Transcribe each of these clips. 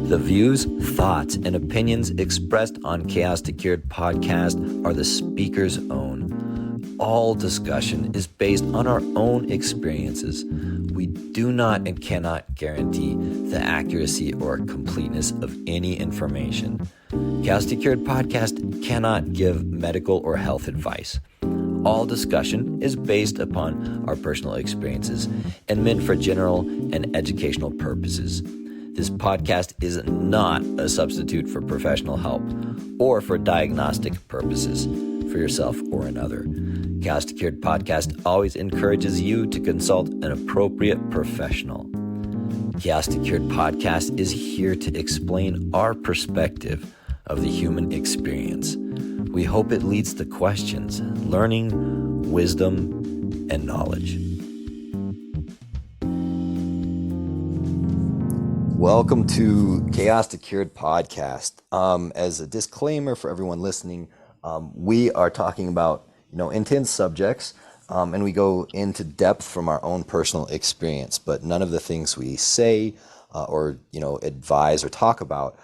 The views, thoughts, and opinions expressed on Chaos2Cured podcast are the speaker's own. All discussion is based on our own experiences. We do not and cannot guarantee the accuracy or completeness of any information. Chaos2Cured podcast cannot give medical or health advice. All discussion is based upon our personal experiences and meant for general and educational purposes. This podcast is not a substitute for professional help or for diagnostic purposes for yourself or another. Chaos2Cured podcast always encourages you to consult an appropriate professional. Chaos2Cured podcast is here to explain our perspective of the human experience. We hope it leads to questions, learning, wisdom, and knowledge. Welcome to Chaos2Cured podcast. As a disclaimer for everyone listening, we are talking about intense subjects, and we go into depth from our own personal experience. But none of the things we say or advise or talk about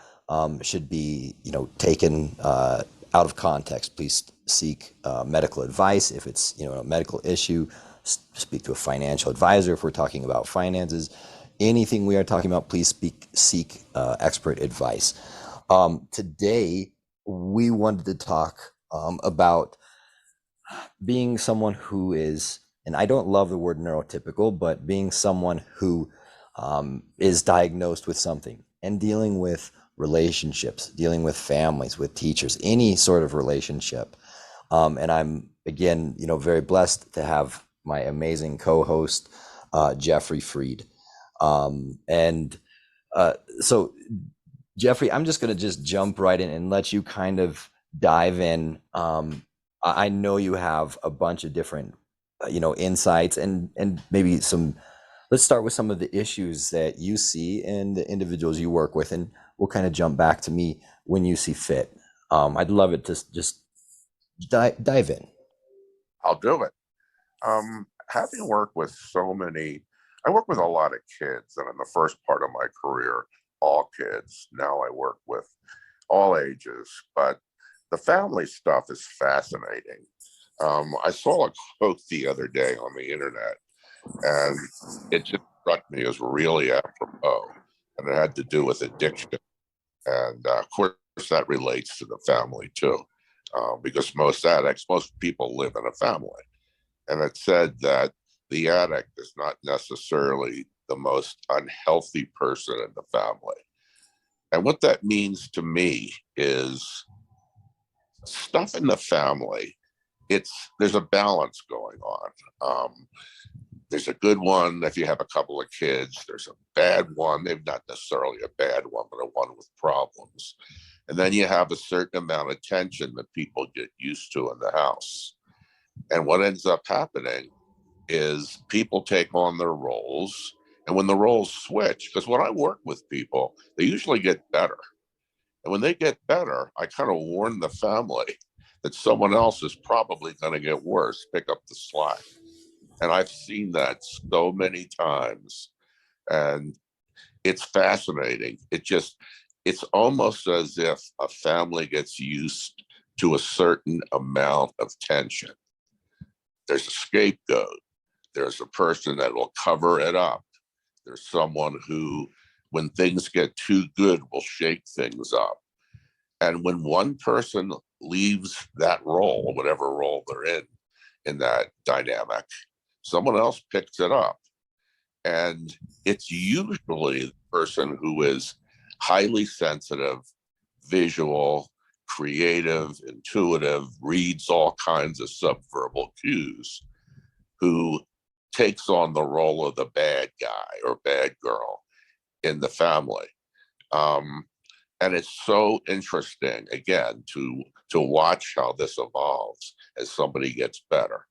should be taken out of context. Please seek medical advice if it's a medical issue. Speak to a financial advisor if we're talking about finances. Anything we are talking about, please seek expert advice. Today, we wanted to talk about being someone who is, and I don't love the word neurotypical, but being someone who is diagnosed with something and dealing with relationships, dealing with families, with teachers, any sort of relationship. And I'm, again, very blessed to have my amazing co-host, Jeffrey Freed. So Jeffrey, I'm just going to jump right in and let you kind of dive in. I know you have a bunch of different, insights and maybe let's start with some of the issues that you see in the individuals you work with, and we'll kind of jump back to me when you see fit. I'd love it to just dive in. I'll do it. Having worked with I work with a lot of kids, and in the first part of my career, all kids. Now I work with all ages, but the family stuff is fascinating. I saw a quote the other day on the internet, and it just struck me as really apropos, and it had to do with addiction. And of course, that relates to the family too, because most people live in a family. And it said that the addict is not necessarily the most unhealthy person in the family. And what that means to me is stuff in the family, there's a balance going on. There's a good one if you have a couple of kids. There's a bad one, maybe not necessarily a bad one, but a one with problems. And then you have a certain amount of tension that people get used to in the house. And what ends up happening is people take on their roles. And when the roles switch, because when I work with people, they usually get better. And when they get better, I kind of warn the family that someone else is probably going to get worse, pick up the slack. And I've seen that so many times. And it's fascinating. It's almost as if a family gets used to a certain amount of tension. There's a scapegoat. There's a person that will cover it up. There's someone who, when things get too good, will shake things up. And when one person leaves that role, whatever role they're in that dynamic, someone else picks it up. And it's usually the person who is highly sensitive, visual, creative, intuitive, reads all kinds of subverbal cues, who takes on the role of the bad guy or bad girl in the family. And it's so interesting, again, to watch how this evolves as somebody gets better.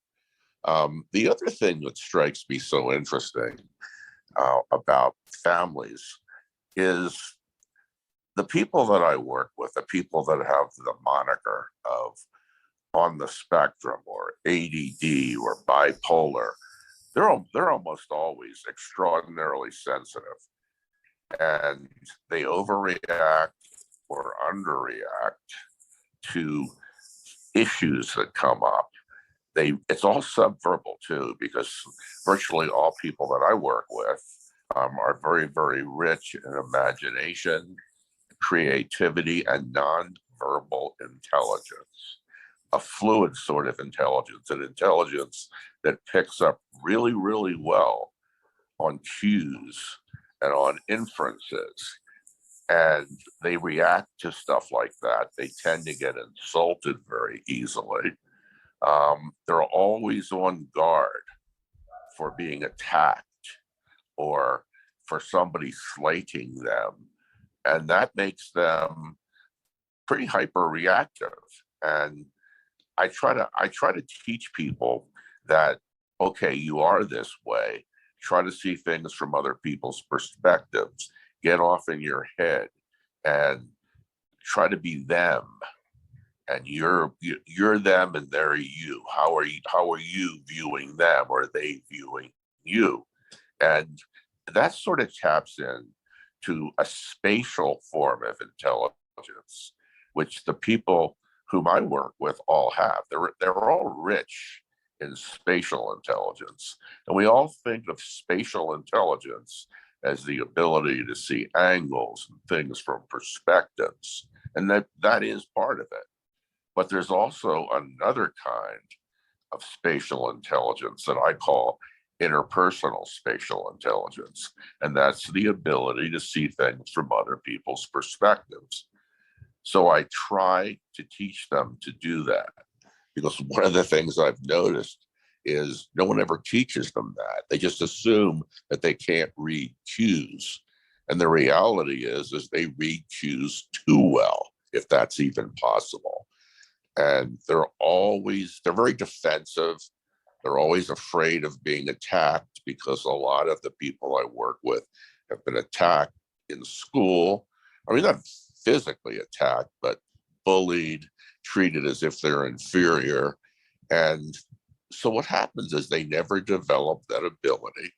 The other thing that strikes me so interesting about families is the people that I work with, the people that have the moniker of on the spectrum or ADD or bipolar, they're almost always extraordinarily sensitive. and they overreact or underreact to issues that come up. It's all subverbal too, because virtually all people that I work with are very, very rich in imagination, creativity, and nonverbal intelligence. A fluid sort of intelligence, an intelligence that picks up really, really well on cues and on inferences. And they react to stuff like that. They tend to get insulted very easily. They're always on guard for being attacked or for somebody slating them. And that makes them pretty hyper reactive. And I try to teach people that, okay, you are this way. Try to see things from other people's perspectives. Get off in your head and try to be them. And you're them and they're you. How are you viewing them, or are they viewing you? And that sort of taps in to a spatial form of intelligence, which the people whom I work with all have. They're all rich in spatial intelligence. And we all think of spatial intelligence as the ability to see angles and things from perspectives. And that is part of it. But there's also another kind of spatial intelligence that I call interpersonal spatial intelligence. And that's the ability to see things from other people's perspectives. So I try to teach them to do that, because one of the things I've noticed is no one ever teaches them that. They just assume that they can't read cues. And the reality is they read cues too well, if that's even possible. And they're very defensive. They're always afraid of being attacked, because a lot of the people I work with have been attacked in school. I mean, not physically attacked, but bullied, treated as if they're inferior. And so what happens is they never develop that ability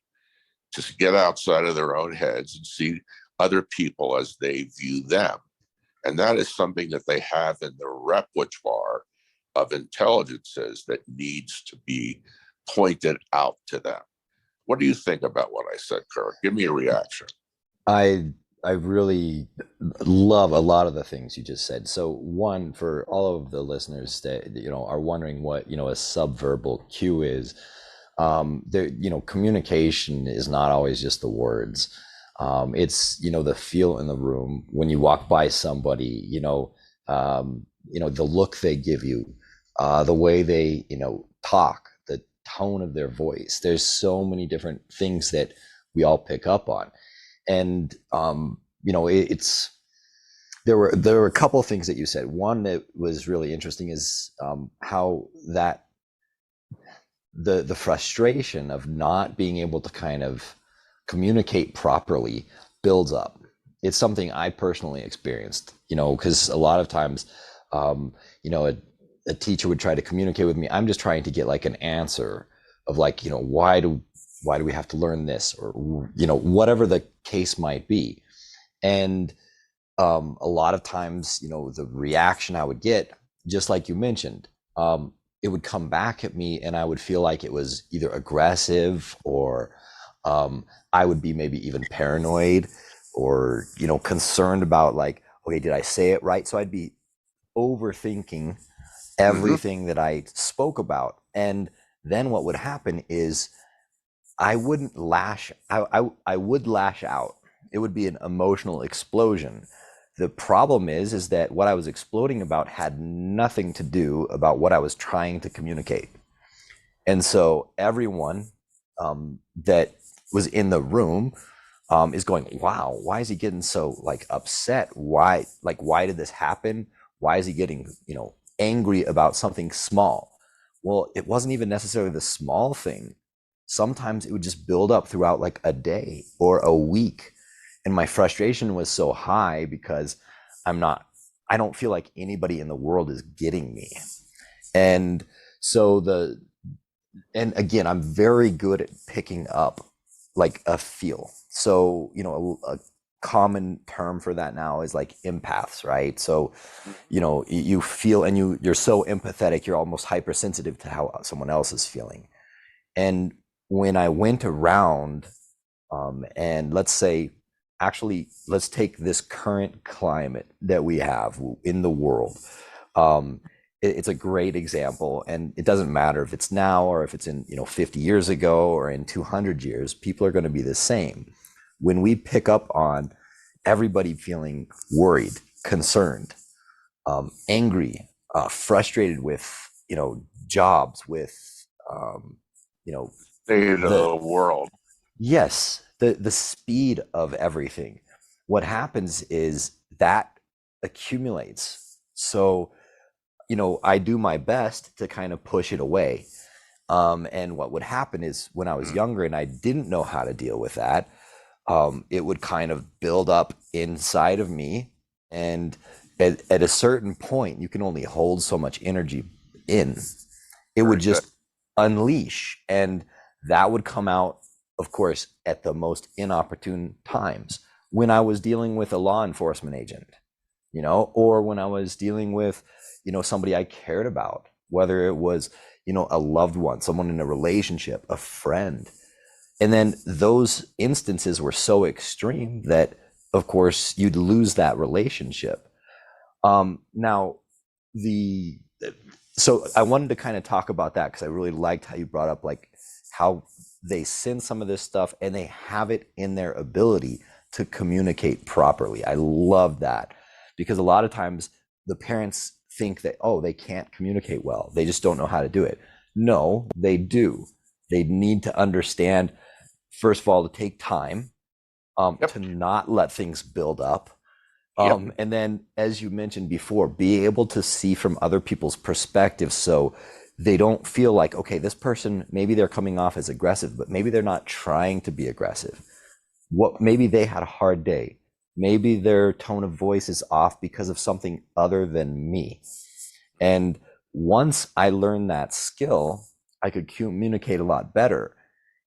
to get outside of their own heads and see other people as they view them. And that is something that they have in the repertoire of intelligences that needs to be pointed out to them. What do you think about what I said, Kirk? Give me a reaction. I really love a lot of the things you just said. So one, for all of the listeners that are wondering what a subverbal cue is, communication is not always just the words. It's the feel in the room when you walk by somebody, the look they give you, the way they talk, the tone of their voice. There's so many different things that we all pick up on. And it's there were a couple of things that you said. One that was really interesting is how that the frustration of not being able to kind of communicate properly builds up. It's something I personally experienced, because a lot of times, a teacher would try to communicate with me. I'm just trying to get like an answer of like, why do we have to learn this, or whatever the case might be. And a lot of times, the reaction I would get, just like you mentioned, it would come back at me, and I would feel like it was either aggressive, or I would be maybe even paranoid, or concerned about like, okay, did I say it right? So I'd be overthinking everything that I spoke about. And then what would happen is I wouldn't lash I would lash out. It would be an emotional explosion. The problem is that what I was exploding about had nothing to do about what I was trying to communicate. And so everyone that was in the room is going, wow, why is he getting so like upset? Why did this happen? Why is he getting, angry about something small? Well, it wasn't even necessarily the small thing. Sometimes it would just build up throughout like a day or a week. And my frustration was so high because I don't feel like anybody in the world is getting me. And so and again, I'm very good at picking up like a feel. So, common term for that now is like empaths, right? So, Mm. you feel, and you're so empathetic, you're almost hypersensitive to how someone else is feeling. And when I went around, and let's say, actually, let's take this current climate that we have in the world. Um, it's a great example, and it doesn't matter if it's now or if it's in 50 years ago or in 200 years. People are going to be the same. When we pick up on everybody feeling worried, concerned, angry, frustrated with jobs, with you know State of the the world. yes, the speed of everything. What happens is that accumulates. So, I do my best to kind of push it away. And what would happen is when I was Mm. younger and I didn't know how to deal with that, it would kind of build up inside of me. And at a certain point, you can only hold so much energy in. It would Very good. just unleash. And that would come out, of course, at the most inopportune times, when I was dealing with a law enforcement agent, or when I was dealing with, somebody I cared about, whether it was, a loved one, someone in a relationship, a friend. And then those instances were so extreme that, of course, you'd lose that relationship. Now, the so I wanted to kind of talk about that because I really liked how you brought up like how they send some of this stuff and they have it in their ability to communicate properly. I love that because a lot of times the parents think that, oh, they can't communicate well, they just don't know how to do it. No, they do. They need to understand, first of all, to take time, Yep. to not let things build up, Yep. and then, as you mentioned before, be able to see from other people's perspectives so they don't feel like, okay, this person, maybe they're coming off as aggressive, but maybe they're not trying to be aggressive. Maybe they had a hard day. Maybe their tone of voice is off because of something other than me. And once I learned that skill, I could communicate a lot better.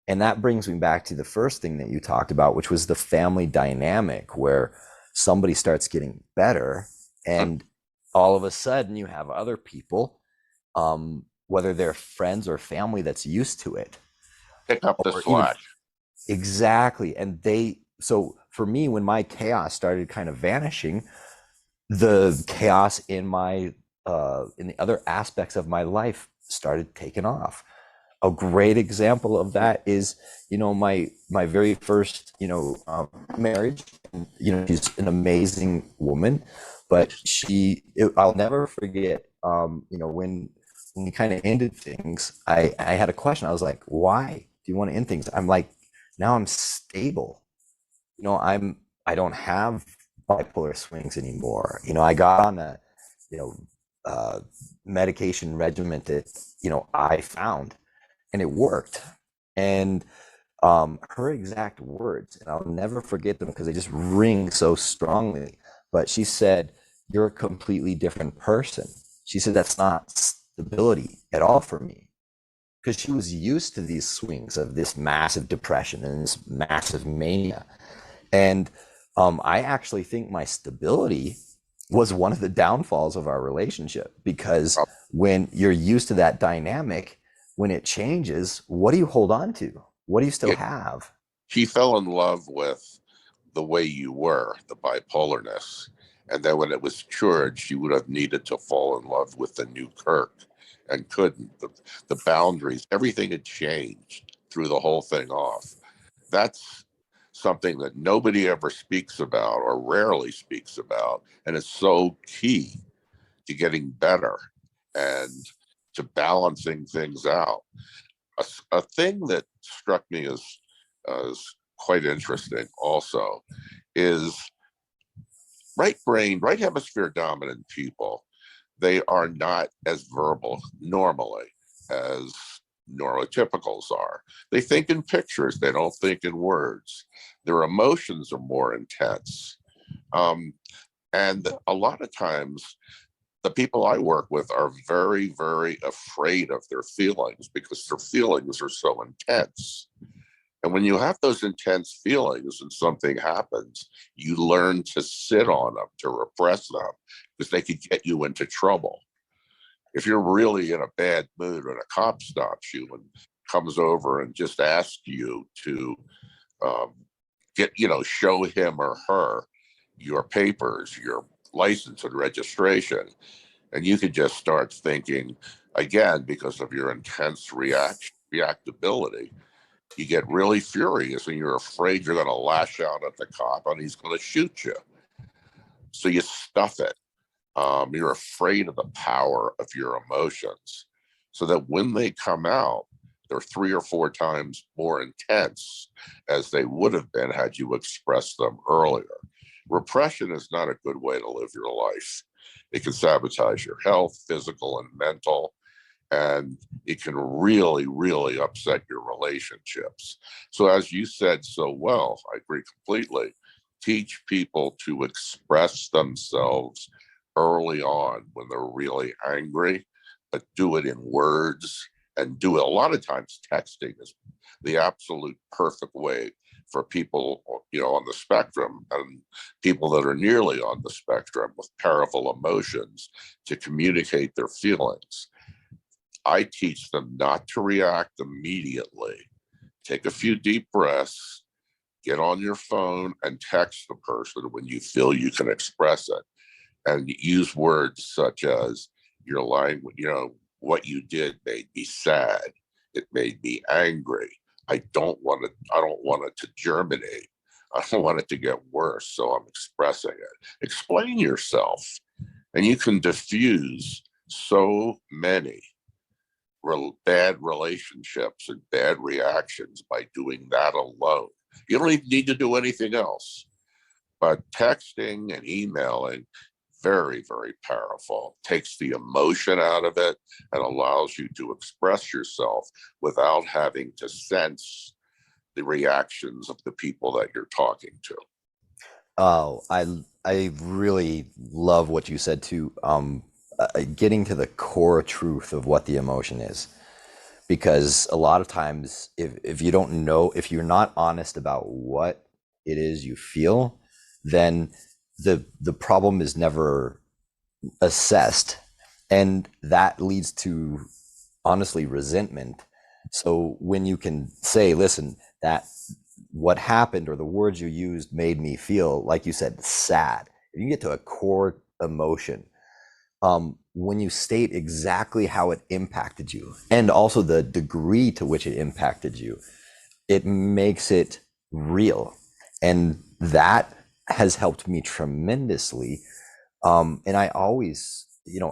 And that brings me back to the first thing that you talked about, which was the family dynamic, where somebody starts getting better and all of a sudden you have other people, whether they're friends or family, that's used to it, Pick up the or even slack. exactly. And so for me, when my chaos started kind of vanishing, the chaos in the other aspects of my life started taking off. A great example of that is, my very first, marriage. She's an amazing woman, but I'll never forget, when we kind of ended things. I had a question. I was like, why do you want to end things? I'm like, now I'm stable. I don't have bipolar swings anymore. I got on a, you know, uh, medication regimen that, I found, and it worked. And her exact words, and I'll never forget them because they just ring so strongly. But she said, "You're a completely different person." She said, "That's not stability at all for me." Because she was used to these swings of this massive depression and this massive mania. And I actually think my stability was one of the downfalls of our relationship, because when you're used to that dynamic, when it changes, what do you hold on to? What do you still Yeah, have? she fell in love with the way you were, the bipolarness. And then when it was cured, she would have needed to fall in love with the new Kirk and couldn't. The boundaries, everything had changed, threw the whole thing off. That's something that nobody ever speaks about or rarely speaks about. And it's so key to getting better and to balancing things out. A thing that struck me as quite interesting also is right brain, right hemisphere dominant people. They are not as verbal normally as neurotypicals are. They think in pictures, they don't think in words. Their emotions are more intense. Um, and a lot of times, the people I work with are very, very afraid of their feelings because their feelings are so intense. And when you have those intense feelings and something happens, you learn to sit on them, to repress them, because they could get you into trouble. If you're really in a bad mood and a cop stops you and comes over and just asks you to um, show him or her your papers, your license and registration, and you could just start thinking, again, because of your intense reactability, you get really furious and you're afraid you're going to lash out at the cop and he's going to shoot you. So you stuff it. You're afraid of the power of your emotions, so that when they come out, they're 3 or 4 times more intense as they would have been had you expressed them earlier. Repression is not a good way to live your life. It can sabotage your health, physical and mental, and it can really, really upset your relationships. So as you said so well, I agree completely, teach people to express themselves early on when they're really angry, but do it in words, and do it. A lot of times texting is the absolute perfect way for people, on the spectrum and people that are nearly on the spectrum with powerful emotions to communicate their feelings. I teach them not to react immediately. Take a few deep breaths, get on your phone and text the person when you feel you can express it. And use words such as, your language, what you did made me sad. It made me angry. I don't want it to germinate. I don't want it to get worse. So I'm expressing it. Explain yourself. And you can diffuse so many bad relationships and bad reactions by doing that alone. You don't even need to do anything else. But texting and emailing, very, very powerful. Takes the emotion out of it and allows you to express yourself without having to sense the reactions of the people that you're talking to. Oh, I really love what you said too. Getting to the core truth of what the emotion is, because a lot of times, if you don't know, if you're not honest about what it is you feel, then the problem is never assessed, and that leads to, honestly, resentment. So when you can say, listen, that what happened or the words you used made me feel, like you said, sad. If you get to a core emotion, when you state exactly how it impacted you and also the degree to which it impacted you, it makes it real. And that has helped me tremendously. And I always,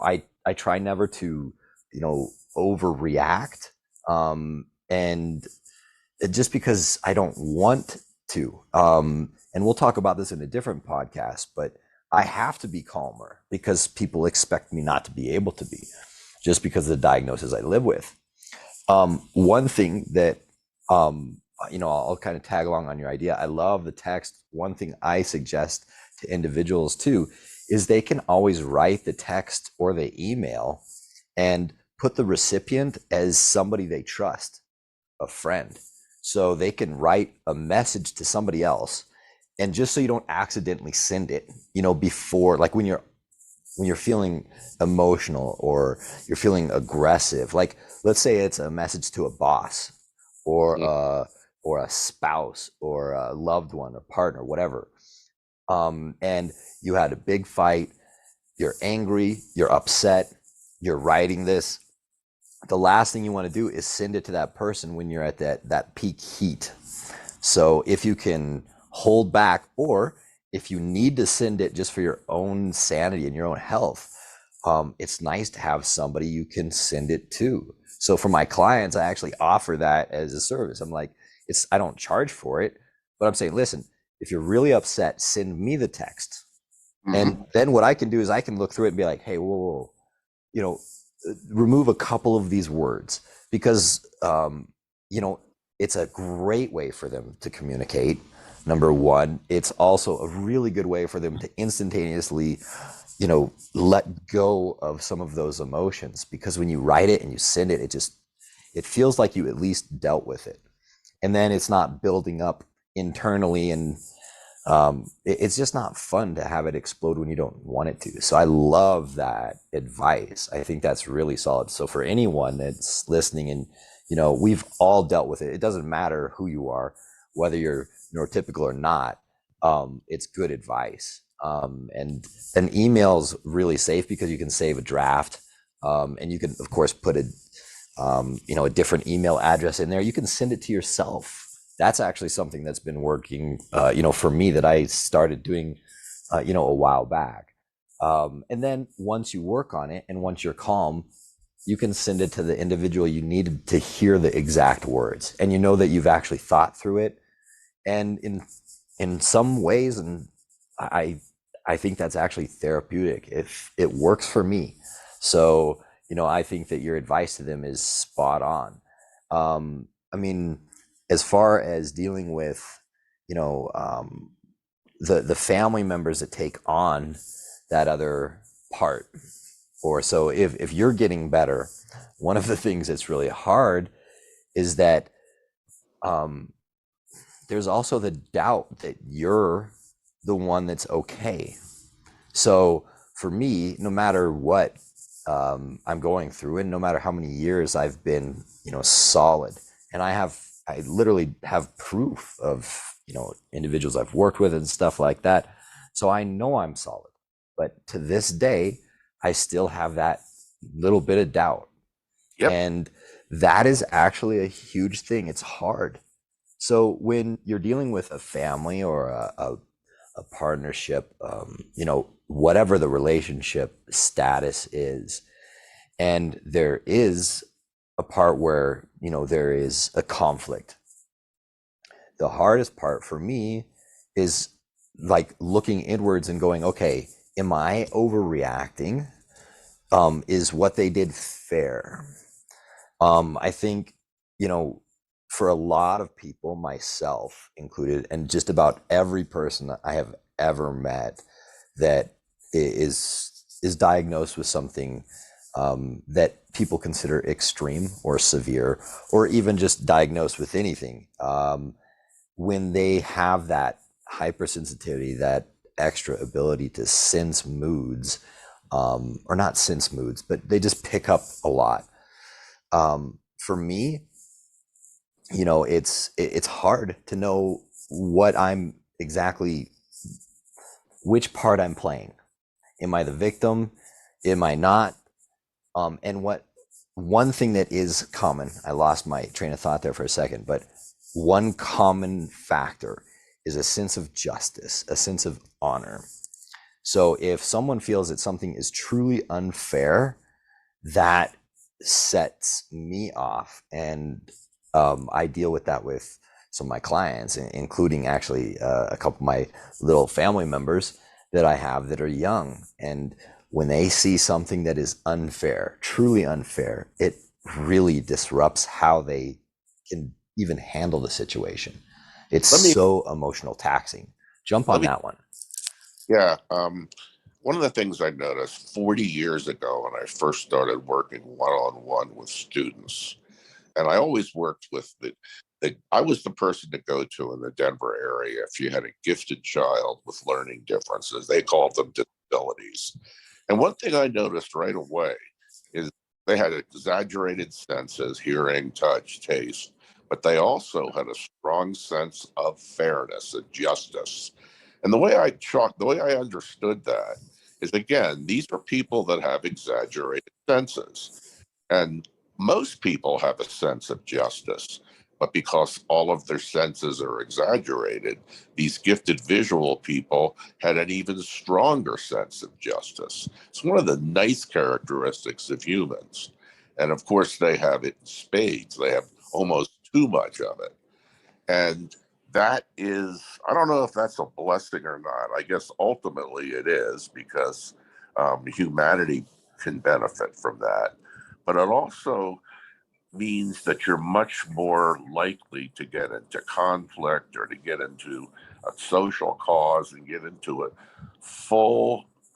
I try never to, overreact. And just because I don't want to. And we'll talk about this in a different podcast, but I have to be calmer because people expect me not to be able to be, just because of the diagnosis I live with. One thing that, I'll kind of tag along on your idea. I love the text. One thing I suggest to individuals too is they can always write the text or the email and put the recipient as somebody they trust, a friend. So they can write a message to somebody else, and just so you don't accidentally send it, before, like when you're feeling emotional or you're feeling aggressive, like let's say it's a message to a boss or a spouse or a loved one, a partner, whatever. And you had a big fight, you're angry, you're upset, you're writing this. The last thing you want to do is send it to that person when you're at that peak heat. So if you can hold back, or if you need to send it just for your own sanity and your own health, it's nice to have somebody you can send it to. So for my clients, I actually offer that as a service. I'm like, I don't charge for it, but I'm saying, listen, if you're really upset, send me the text. Mm-hmm. And then what I can do is I can look through it and be like, hey, whoa, remove a couple of these words, because, it's a great way for them to communicate. Number one, it's also a really good way for them to instantaneously, let go of some of those emotions, because when you write it and you send it, it feels like you at least dealt with it. and then it's not building up internally, and it's just not fun to have it explode when you don't want it to. So I love that advice. I think that's really solid. So for anyone that's listening, and we've all dealt with it. It doesn't matter who you are, whether you're neurotypical or not. It's good advice. And an email's really safe because you can save a draft, and you can, of course, put a different email address in there. You can send it to yourself. That's actually something that's been working, for me, that I started doing, a while back. And then once you work on it and once you're calm, you can send it to the individual you needed to hear the exact words, and you know that you've actually thought through it. And in some ways, and I think that's actually therapeutic if it works for me. So I think that your advice to them is spot on. I mean, as far as dealing with the family members that take on that other part, or so if you're getting better, one of the things that's really hard is that there's also the doubt that you're the one that's okay. So for me, no matter what I'm going through, and no matter how many years I've been, solid, and I literally have proof of, individuals I've worked with and stuff like that. So I know I'm solid. But to this day, I still have that little bit of doubt. Yep. And that is actually a huge thing. It's hard. So when you're dealing with a family or a partnership, whatever the relationship status is, and there is a part where, there is a conflict. The hardest part for me is like looking inwards and going, okay, am I overreacting? Is what they did fair? I think, for a lot of people, myself included, and just about every person that I have ever met that is diagnosed with something that people consider extreme or severe, or even just diagnosed with anything, when they have that hypersensitivity, that extra ability to sense moods, or not sense moods, but they just pick up a lot. For me, it's hard to know what I'm exactly, which part I'm playing. Am I the victim? Am I not? And what one thing that is common, I lost my train of thought there for a second, but one common factor is a sense of justice, a sense of honor. So if someone feels that something is truly unfair, that sets me off. And I deal with that with some of my clients, including actually a couple of my little family members that I have that are young. And when they see something that is unfair, truly unfair, it really disrupts how they can even handle the situation. It's Let me, so emotional taxing. Jump let on me, that one. yeah. One of the things I noticed 40 years ago when I first started working one-on-one with students, and I always worked with I was the person to go to in the Denver area if you had a gifted child with learning differences. They called them disabilities. And one thing I noticed right away is they had exaggerated senses, hearing, touch, taste, but they also had a strong sense of fairness and justice. And the way I understood that is, again, these are people that have exaggerated senses. And most people have a sense of justice, but because all of their senses are exaggerated, these gifted visual people had an even stronger sense of justice. It's one of the nice characteristics of humans. And of course, they have it in spades. They have almost too much of it. And that is, I don't know if that's a blessing or not. I guess ultimately it is, because humanity can benefit from that. But it also means that you're much more likely to get into conflict or to get into a social cause and get into it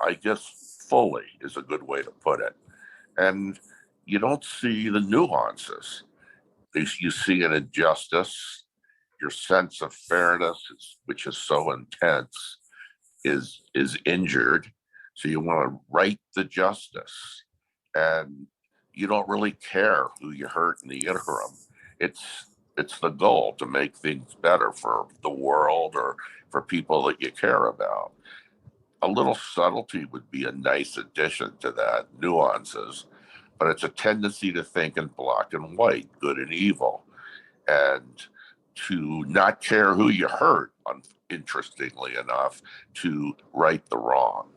I guess fully is a good way to put it. And you don't see the nuances. You see an injustice, your sense of fairness, which is so intense, is injured. So you want to right the justice, and you don't really care who you hurt in the interim. It's it's the goal to make things better for the world or for people that you care about. A little subtlety would be a nice addition to that, nuances, but it's a tendency to think in black and white, good and evil, and to not care who you hurt, interestingly enough, to right the wrong.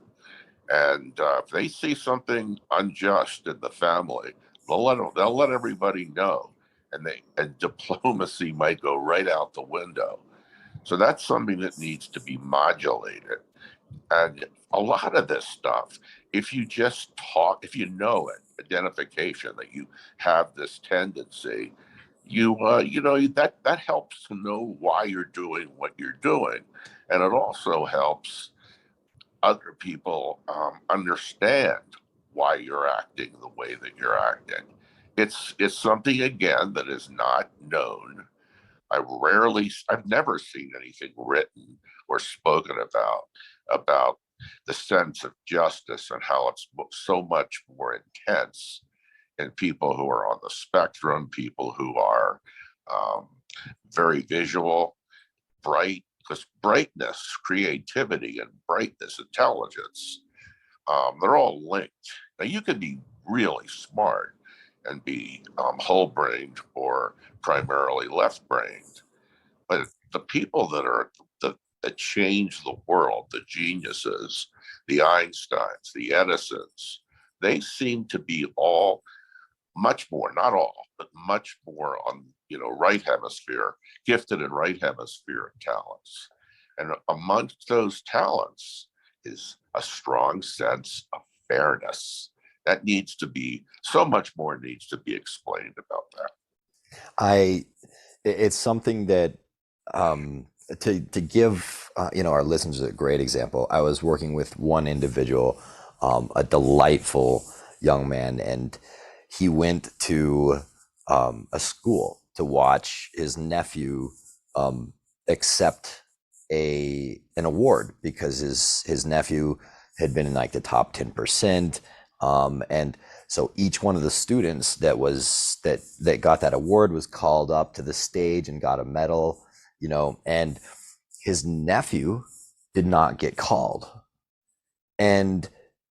And if they see something unjust in the family, they'll let everybody know, and diplomacy might go right out the window. So that's something that needs to be modulated. And a lot of this stuff, if you just talk, if you know it, identification that you have this tendency, you know that helps to know why you're doing what you're doing, and it also helps other people understand why you're acting the way that you're acting. It's something again that is not known. I've never seen anything written or spoken about the sense of justice and how it's so much more intense in people who are on the spectrum, people who are um, very visual, bright, because brightness, creativity, and brightness, intelligence, they're all linked. Now, you can be really smart and be whole brained or primarily left brained, but the people that change the world, the geniuses, the Einsteins, the Edisons, they seem to be all much more, not all, but much more on right hemisphere, gifted in right hemisphere talents. And amongst those talents is a strong sense of fairness. That needs to be so much more needs to be explained about that. I it's something that to give our listeners a great example. I was working with one individual, a delightful young man, and he went to a school to watch his nephew um, accept an award because his nephew had been in like the top 10%, and so each one of the students that got that award was called up to the stage and got a medal, and his nephew did not get called. And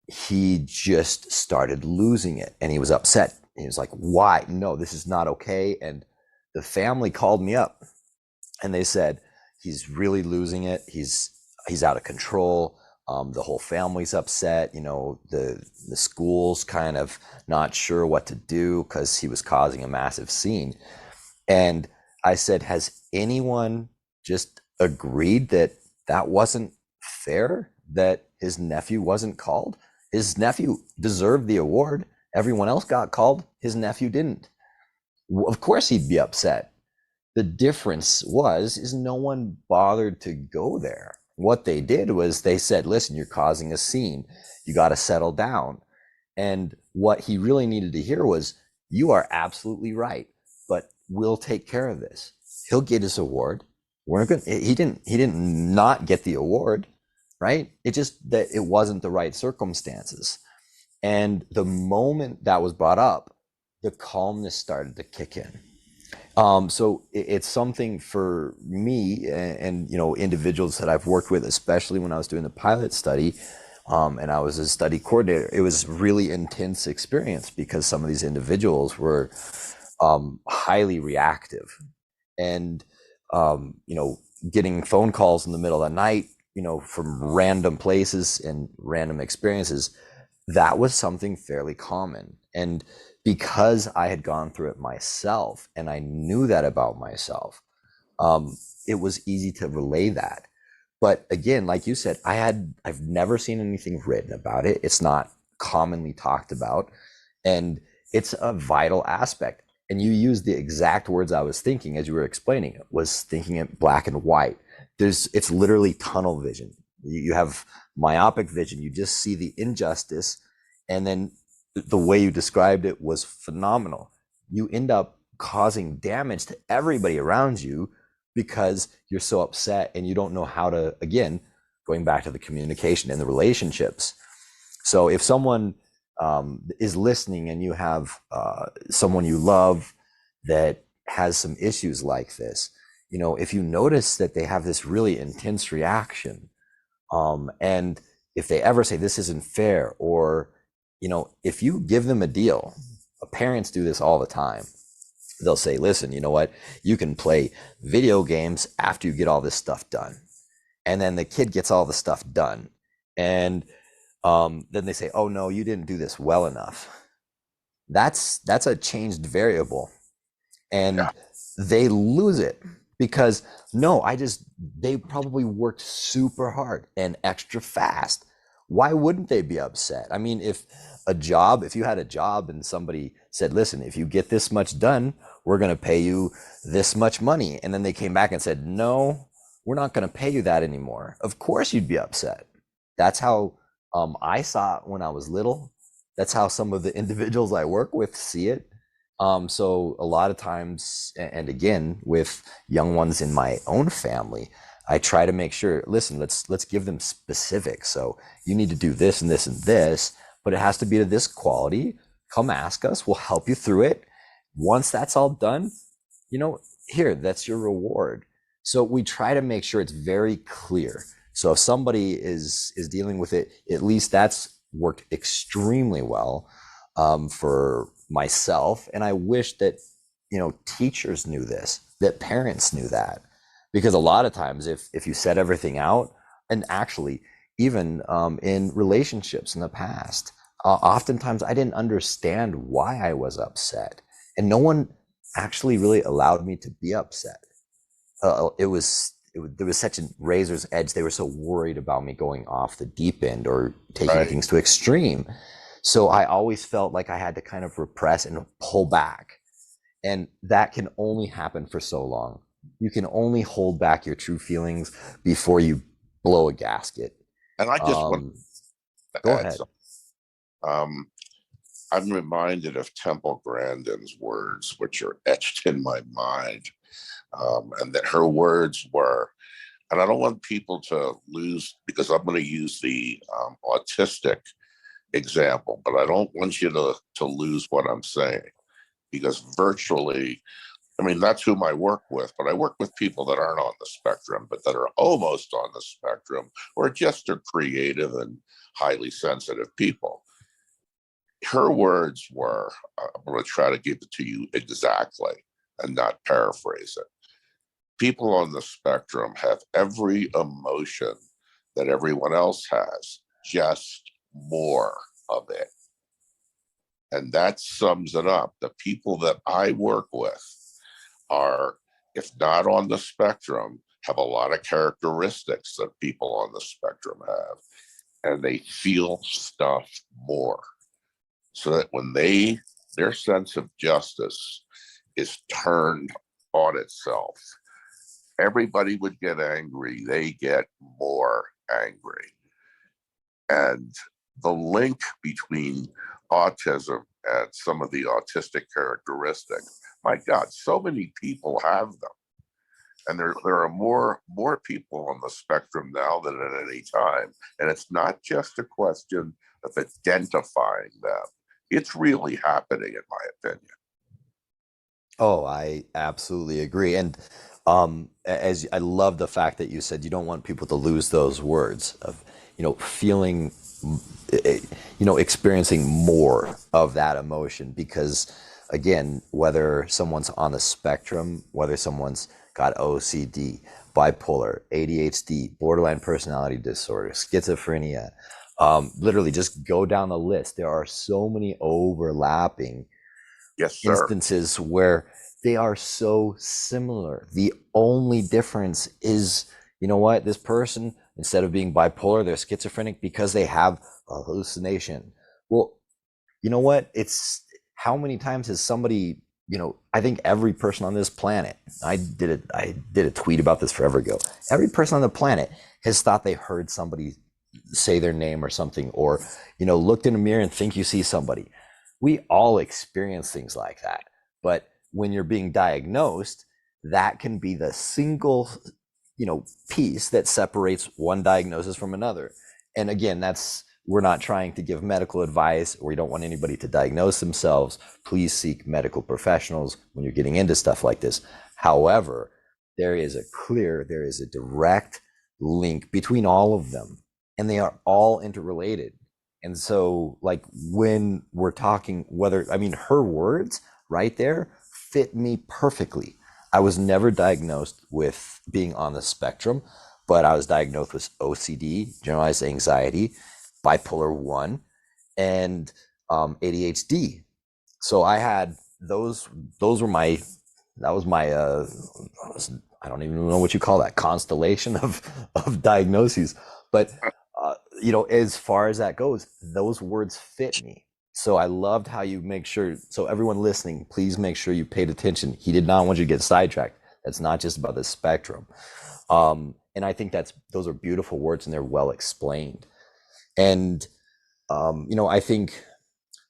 he just started losing it and he was upset. He was like, why? No, this is not okay. And the family called me up and they said, he's really losing it. He's out of control. The whole family's upset. The school's kind of not sure what to do because he was causing a massive scene. And I said, has anyone just agreed that that wasn't fair, that his nephew wasn't called? His nephew deserved the award. Everyone else got called. His nephew didn't. Of course he'd be upset. The difference is no one bothered to go there. What they did was they said, listen, you're causing a scene. You got to settle down. And what he really needed to hear was, you are absolutely right, but we'll take care of this. He'll get his award. We're going he didn't not get the award, right? It just that it wasn't the right circumstances. And the moment that was brought up, the calmness started to kick in. So it's something for me and individuals that I've worked with, especially when I was doing the pilot study, and I was a study coordinator. It was really intense experience because some of these individuals were highly reactive, and getting phone calls in the middle of the night, from random places and random experiences. That was something fairly common. And because I had gone through it myself and I knew that about myself, it was easy to relay that. But again, like you said, I've never seen anything written about it. It's not commonly talked about, and it's a vital aspect. And you used the exact words I was thinking as you were explaining it, was thinking it black and white. It's literally tunnel vision. You have myopic vision. You just see the injustice, and then the way you described it was phenomenal. You end up causing damage to everybody around you because you're so upset and you don't know how to, again, going back to the communication and the relationships. So if someone is listening and you have someone you love that has some issues like this, if you notice that they have this really intense reaction, and if they ever say this isn't fair, or if you give them a deal, parents do this all the time. They'll say, listen, you know what, you can play video games after you get all this stuff done. And then the kid gets all the stuff done, and then they say, oh no, you didn't do this well enough. That's a changed variable, Yeah. and they lose it because no, they probably worked super hard and extra fast. Why wouldn't they be upset? I mean, if you had a job and somebody said, listen, if you get this much done, we're going to pay you this much money. And then they came back and said, no, we're not going to pay you that anymore. Of course you'd be upset. That's how I saw it when I was little. That's how some of the individuals I work with see it. So a lot of times, and again, with young ones in my own family, I try to make sure, listen, let's give them specifics. So you need to do this and this and this, but it has to be to this quality. Come ask us, we'll help you through it. Once that's all done, here, that's your reward. So we try to make sure it's very clear. So if somebody is dealing with it, at least that's worked extremely well for myself. And I wish that teachers knew this, that parents knew that, because a lot of times if you set everything out, and actually even in relationships in the past, oftentimes I didn't understand why I was upset, and no one actually really allowed me to be upset. There was such a razor's edge. They were so worried about me going off the deep end or taking Right. things to extreme. So I always felt like I had to kind of repress and pull back. And that can only happen for so long. You can only hold back your true feelings before you blow a gasket. And I just want Um, to Go add ahead. something. Um, I'm reminded of Temple Grandin's words, which are etched in my mind. And that her words were, and I don't want people to lose, because I'm going to use the autistic example, but I don't want you to lose what I'm saying, because virtually, I mean, that's whom I work with, but I work with people that aren't on the spectrum, but that are almost on the spectrum, or just are creative and highly sensitive people. Her words were, I'm going to try to give it to you exactly and not paraphrase it. People on the spectrum have every emotion that everyone else has, just more of it. And that sums it up. The people that I work with are, if not on the spectrum, have a lot of characteristics that people on the spectrum have. And they feel stuff more. So that when their sense of justice is turned on itself, everybody would get angry. They get more angry. And the link between autism and some of the autistic characteristics, my God, so many people have them. And there are more people on the spectrum now than at any time. And it's not just a question of identifying them. It's really happening, in my opinion. Oh, I absolutely agree. And as I love the fact that you said you don't want people to lose those words of, feeling, experiencing more of that emotion. Because again, whether someone's on the spectrum, whether someone's got OCD, bipolar, ADHD, borderline personality disorder, schizophrenia, literally just go down the list. There are so many overlapping Yes, sir. instances where they are so similar. The only difference is, this person, instead of being bipolar, they're schizophrenic because they have a hallucination. Well, it's how many times has somebody, I think every person on this planet, I did a tweet about this forever ago. Every person on the planet has thought they heard somebody say their name or something, or, looked in a mirror and think you see somebody. We all experience things like that. But when you're being diagnosed, that can be the single, piece that separates one diagnosis from another. And again, we're not trying to give medical advice, or we don't want anybody to diagnose themselves. Please seek medical professionals when you're getting into stuff like this. However, there is a direct link between all of them, and they are all interrelated. And so, like, when we're talking, her words right there fit me perfectly. I was never diagnosed with being on the spectrum, but I was diagnosed with OCD, generalized anxiety, bipolar 1, and ADHD. So I had those were my that was my I don't even know what you call that, constellation of diagnoses. But as far as that goes, those words fit me. So I loved how you make sure. So everyone listening, please make sure you paid attention. He did not want you to get sidetracked. That's not just about the spectrum. And I think those are beautiful words, and they're well explained. And I think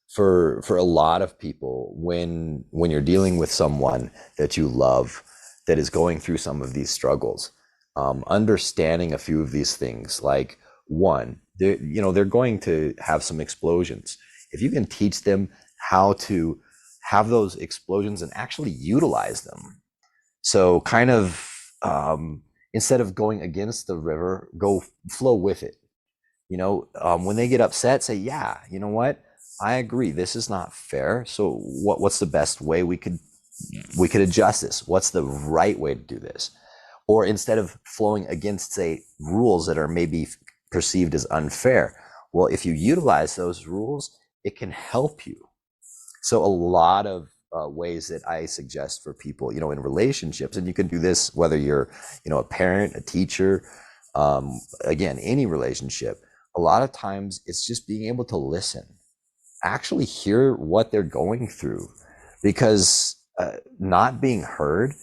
for a lot of people, when you're dealing with someone that you love that is going through some of these struggles, understanding a few of these things, like, one, they're going to have some explosions. If you can teach them how to have those explosions and actually utilize them, so kind of, instead of going against the river, go flow with it. When they get upset, say, yeah, you know what? I agree. This is not fair. So what's the best way we could adjust this? What's the right way to do this? Or instead of flowing against, say, rules that are maybe perceived as unfair, well, if you utilize those rules, it can help you. So a lot of ways that I suggest for people, in relationships, and you can do this whether you're, a parent, a teacher, again, any relationship. A lot of times it's just being able to listen, actually hear what they're going through, because not being heard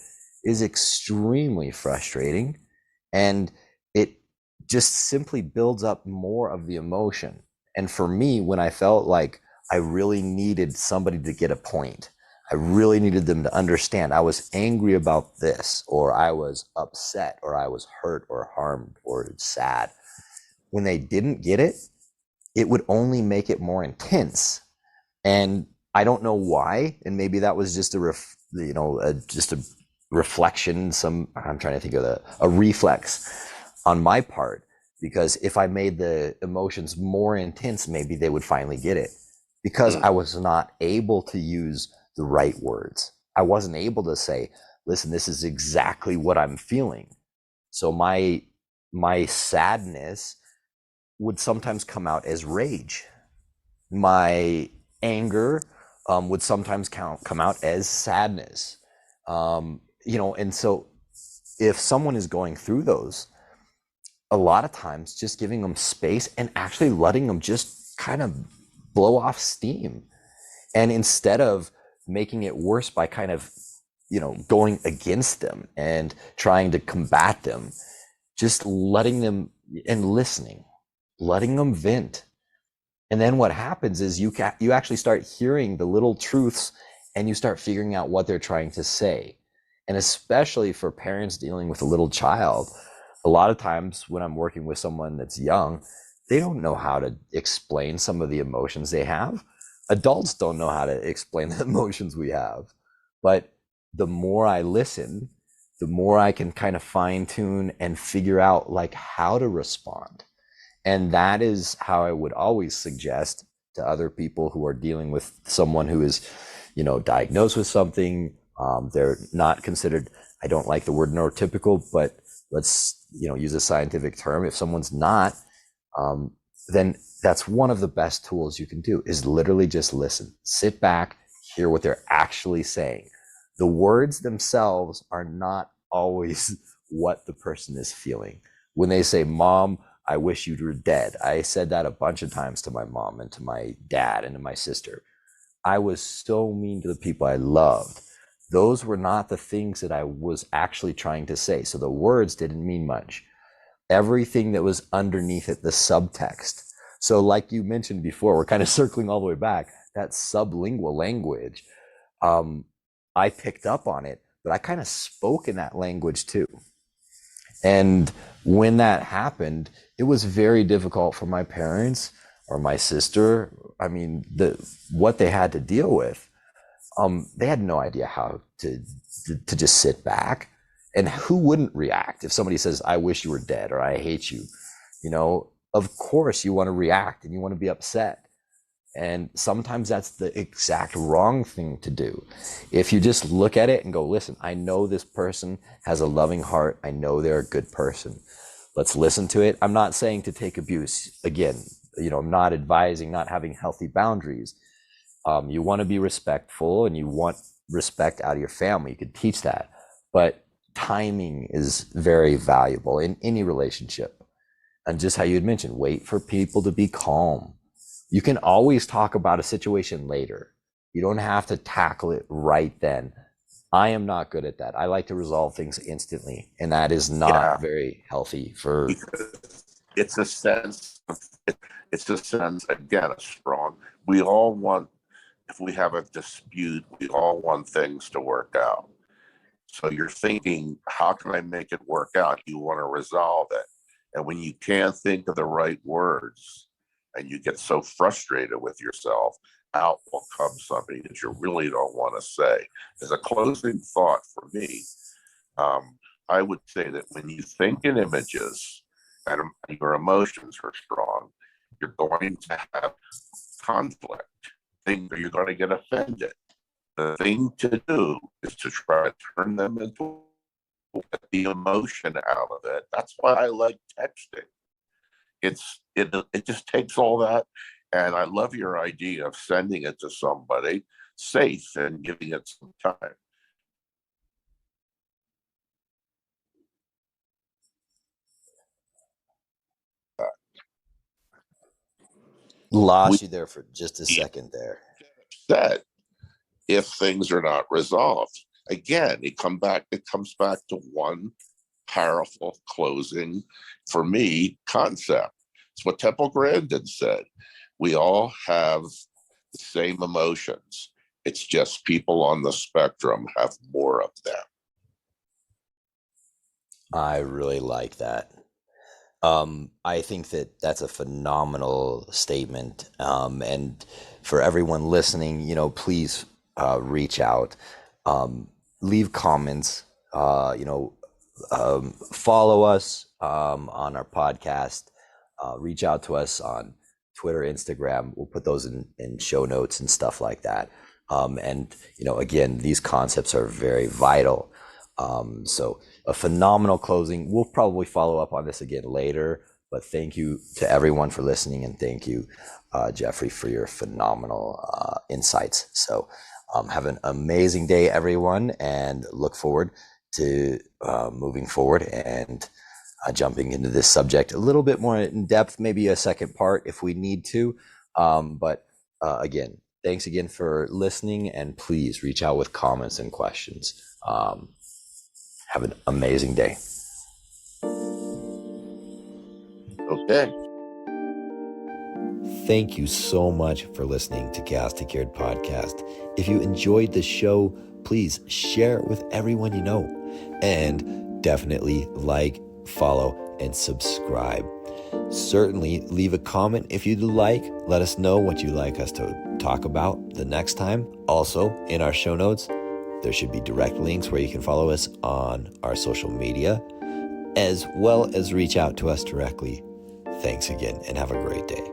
is extremely frustrating, and it just simply builds up more of the emotion. And for me, when I felt like I really needed somebody to get a point, I really needed them to understand I was angry about this, or I was upset, or I was hurt or harmed or sad. When they didn't get it, it would only make it more intense. And I don't know why. And maybe that was just just a reflection. I'm trying to think of a reflex on my part, because if I made the emotions more intense, maybe they would finally get it, because I was not able to use the right words. I wasn't able to say, listen, this is exactly what I'm feeling. So my sadness would sometimes come out as rage. My anger would sometimes come out as sadness. And so if someone is going through those, a lot of times just giving them space and actually letting them just kind of blow off steam. And instead of making it worse by kind of, going against them and trying to combat them, just letting them and listening, letting them vent. And then what happens is you actually start hearing the little truths, and you start figuring out what they're trying to say. And especially for parents dealing with a little child, a lot of times when I'm working with someone that's young, they don't know how to explain some of the emotions they have. Adults don't know how to explain the emotions we have. But the more I listen, the more I can kind of fine tune and figure out like how to respond. And that is how I would always suggest to other people who are dealing with someone who is, diagnosed with something. They're not considered, I don't like the word neurotypical, but let's, use a scientific term. If someone's not, then that's one of the best tools you can do, is literally just listen, sit back, hear what they're actually saying. The words themselves are not always what the person is feeling. When they say, Mom, I wish you were dead, I said that a bunch of times to my mom and to my dad and to my sister. I was so mean to the people I loved. Those were not the things that I was actually trying to say. So the words didn't mean much. Everything that was underneath it, the subtext. So like you mentioned before, we're kind of circling all the way back, that sublingual language. I picked up on it but I kind of spoke in that language too. And when that happened, it was very difficult for my parents or my sister. I mean, what they had to deal with. They had no idea how to just sit back. And who wouldn't react if somebody says, "I wish you were dead," or "I hate you"? You know, of course you want to react and you want to be upset. And sometimes that's the exact wrong thing to do. If you just look at it and go, "Listen, I know this person has a loving heart. I know they're a good person. Let's listen to it." I'm not saying to take abuse. Again, I'm not advising not having healthy boundaries. You want to be respectful and you want respect out of your family. You could teach that. But timing is very valuable in any relationship. And just how you had mentioned, wait for people to be calm. You can always talk about a situation later. You don't have to tackle it right then. I am not good at that. I like to resolve things instantly, and that is not very healthy for. It's a sense. It's a sense. Again, a strong. We all want. If we have a dispute, we all want things to work out. So you're thinking, how can I make it work out? You want to resolve it. And when you can't think of the right words and you get so frustrated with yourself, out will come something that you really don't want to say. As a closing thought for me, I would say that when you think in images and your emotions are strong, you're going to have conflict. You're going to get offended. The thing to do is to try to turn them into the emotion out of it. That's why I like texting. It just takes all that, and I love your idea of sending it to somebody safe and giving it some time. Lost We you there for just a second there. said if things are not resolved. Again, it comes back to one powerful closing, for me, concept. It's what Temple Grandin said. We all have the same emotions. It's just people on the spectrum have more of them. I really like that. I think that that's a phenomenal statement. And for everyone listening, please reach out, leave comments, follow us on our podcast, reach out to us on Twitter, Instagram. We'll put those in show notes and stuff like that. And again, these concepts are very vital. So a phenomenal closing. We'll probably follow up on this again later, but thank you to everyone for listening, and thank you, Jeffrey, for your phenomenal insights. So have an amazing day, everyone, and look forward to moving forward and jumping into this subject a little bit more in depth, maybe a second part if we need to. But again, thanks again for listening, and please reach out with comments and questions. Have an amazing day. Okay. Thank you so much for listening to Chaos2Cured podcast. If you enjoyed the show, please share it with everyone you know, and definitely like, follow, and subscribe. Certainly leave a comment if you'd like. Let us know what you'd like us to talk about the next time. Also, in our show notes, there should be direct links where you can follow us on our social media, as well as reach out to us directly. Thanks again, and have a great day.